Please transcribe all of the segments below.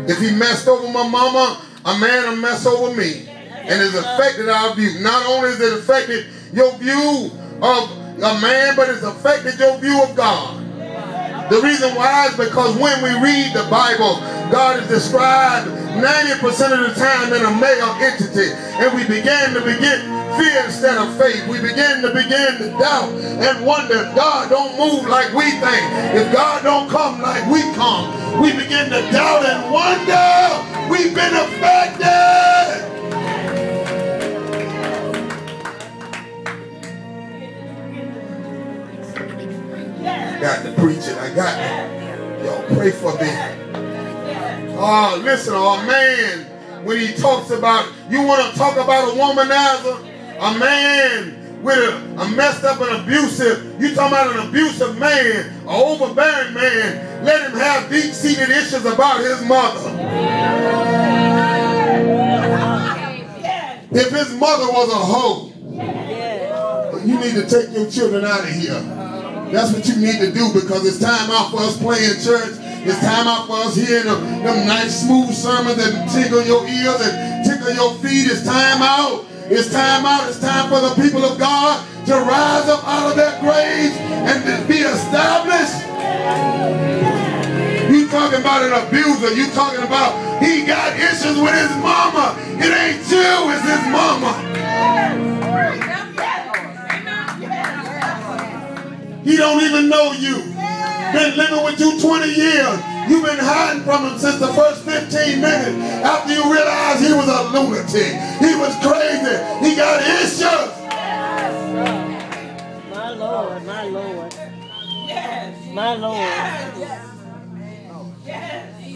If he messed over my mama, a man will mess over me. And it's affected our view. Not only is it affected your view of a man, but it's affected your view of God. The reason why is because when we read the Bible, God is described 90% of the time in a male entity. And we begin to fear instead of faith. We begin to doubt and wonder if God don't move like we think. If God don't come like we come. We begin to doubt and wonder. We've been affected. I got to preach it. I got to. Y'all pray for me. Oh, listen, oh man, when he talks about, you want to talk about a womanizer? A man with a messed up and abusive, you talking about an abusive man, an overbearing man, let him have deep-seated issues about his mother. If his mother was a hoe, you need to take your children out of here. That's what you need to do, because it's time out for us playing church. It's time out for us hearing them nice smooth sermons that tickle your ears and tickle your feet. It's time out. It's time out. It's time for the people of God to rise up out of their graves and to be established. You talking about an abuser. You talking about he got issues with his mama. It ain't you, it's his mama. He don't even know you. Been living with you 20 years. You've been hiding from him since the first 15 minutes after you realized he was a lunatic. He was crazy. He got issues. My Lord, my Lord. My Lord.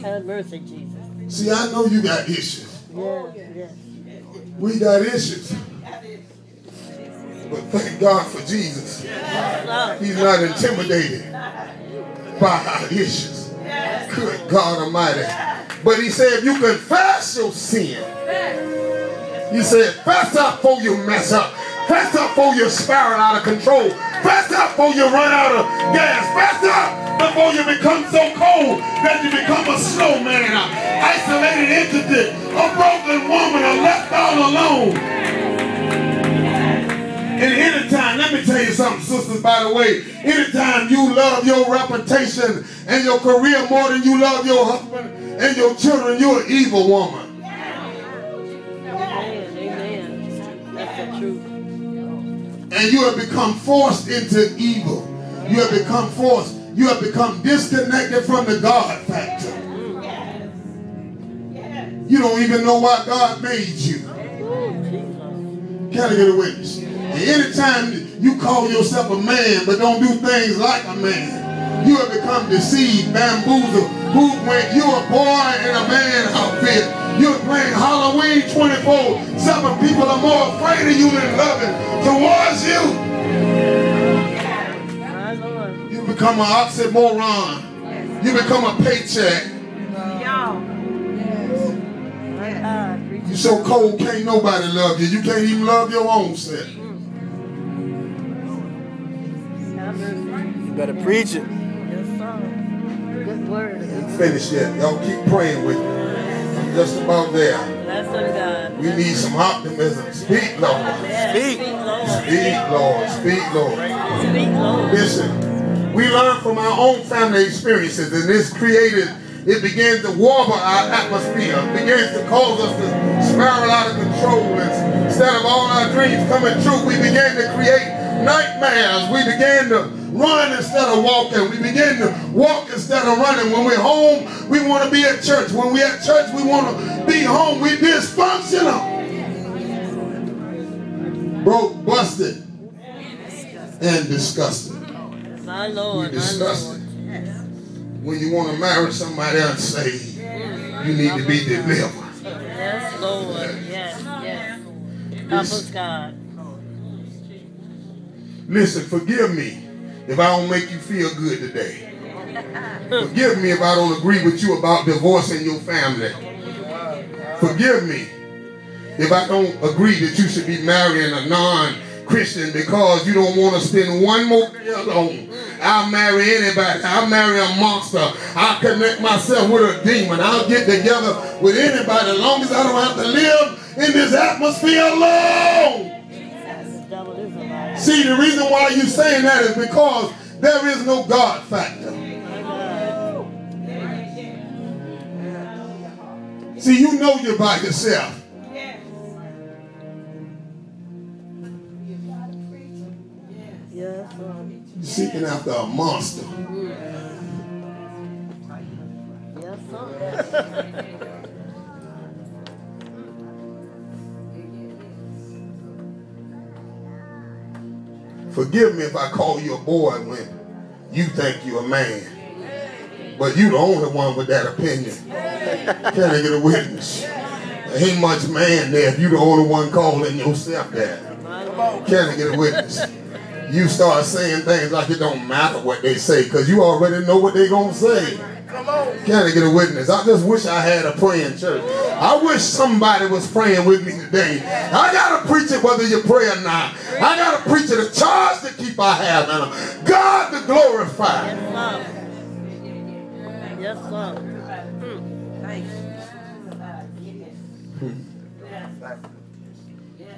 Have mercy, Jesus. See, I know you got issues. Yes. We got issues. But thank God for Jesus. He's not intimidated by our issues. Good God Almighty. But he said, if you confess your sin, he said, fess up before you mess up. Fess up before you spiral out of control. Fess up before you run out of gas. Fess up before you become so cold that you become a slow man, an isolated entity, a broken woman, or left all alone. And anytime, let me tell you something, sisters, by the way, anytime you love your reputation and your career more than you love your husband and your children, you're an evil woman. Amen. That's the truth. And you have become forced into evil. You have become forced. You have become disconnected from the God factor. You don't even know why God made you. Can I get a witness? And anytime you call yourself a man but don't do things like a man, you have become deceived, bamboozled, hoodwinked. You're a boy in a man outfit. You're playing Halloween 24/7. People are more afraid of you than loving towards you. You become an oxymoron. You become a paycheck. You're so cold, can't nobody love you. You can't even love your own self. You better preach it. Good word. Ain't finished yet. Y'all keep praying with me. I'm just about there. God. We need some optimism. Speak, Lord. Speak. Speak, Lord. Speak, Lord. Speak, Lord. Listen, we learn from our own family experiences, and this created, it begins to warble our atmosphere. It begins to cause us to spiral out of control. Instead of all our dreams coming true, we began to create nightmares. We began to run instead of walking. We begin to walk instead of running. When we're home, we want to be at church. When we're at church, we want to be home. We're dysfunctional. Broke, busted, and disgusted. My Lord. We're disgusted. When you want to marry somebody unsaved, you need to be delivered. Yes, Lord. Yes. Help us, God. Listen, forgive me if I don't make you feel good today. Forgive me if I don't agree with you about divorcing your family. Forgive me if I don't agree that you should be marrying a non-Christian because you don't want to spend one more day alone. I'll marry anybody. I'll marry a monster. I'll connect myself with a demon. I'll get together with anybody as long as I don't have to live in this atmosphere alone. See, the reason why you're saying that is because there is no God factor. See, you know you're by yourself. You're seeking after a monster. Forgive me if I call you a boy when you think you're a man. But you the only one with that opinion. Can I get a witness? There ain't much man there if you the only one calling yourself that. Can I get a witness? You start saying things like it don't matter what they say because you already know what they're going to say. Can I get a witness? I just wish I had a praying church. I wish somebody was praying with me today. I got to preach it whether you pray or not. I got to preach it a charge to keep our hair down. God to glorify. Yes, sir.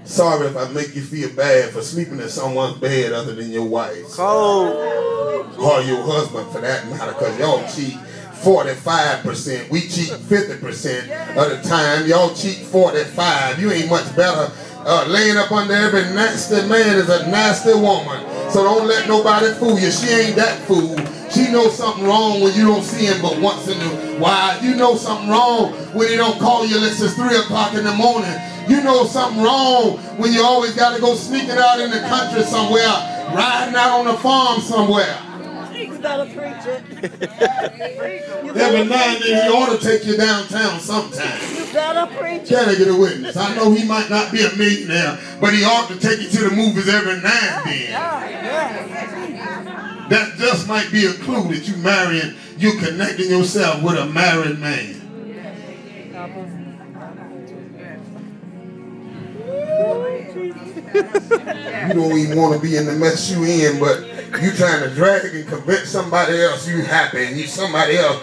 Sorry if I make you feel bad for sleeping in someone's bed other than your wife's. Or your husband for that matter, because y'all cheat 45%. We cheat 50% of the time. Y'all cheat 45%. You ain't much better. Laying up under every nasty man is a nasty woman. So don't let nobody fool you. She ain't that fool. She knows something wrong when you don't see him but once in a while. You know something wrong when he don't call you unless it's 3 o'clock in the morning. You know something wrong when you always got to go sneaking out in the country somewhere, riding out on the farm somewhere. You better preach it. Every now and then he ought to take you downtown sometime. You better preach it. Can I get a witness? I know he might not be a millionaire, but he ought to take you to the movies every now and then. That just might be a clue that you're marrying, you're connecting yourself with a married man. You don't even want to be in the mess you in, but you trying to drag and convince somebody else you happy and you somebody else.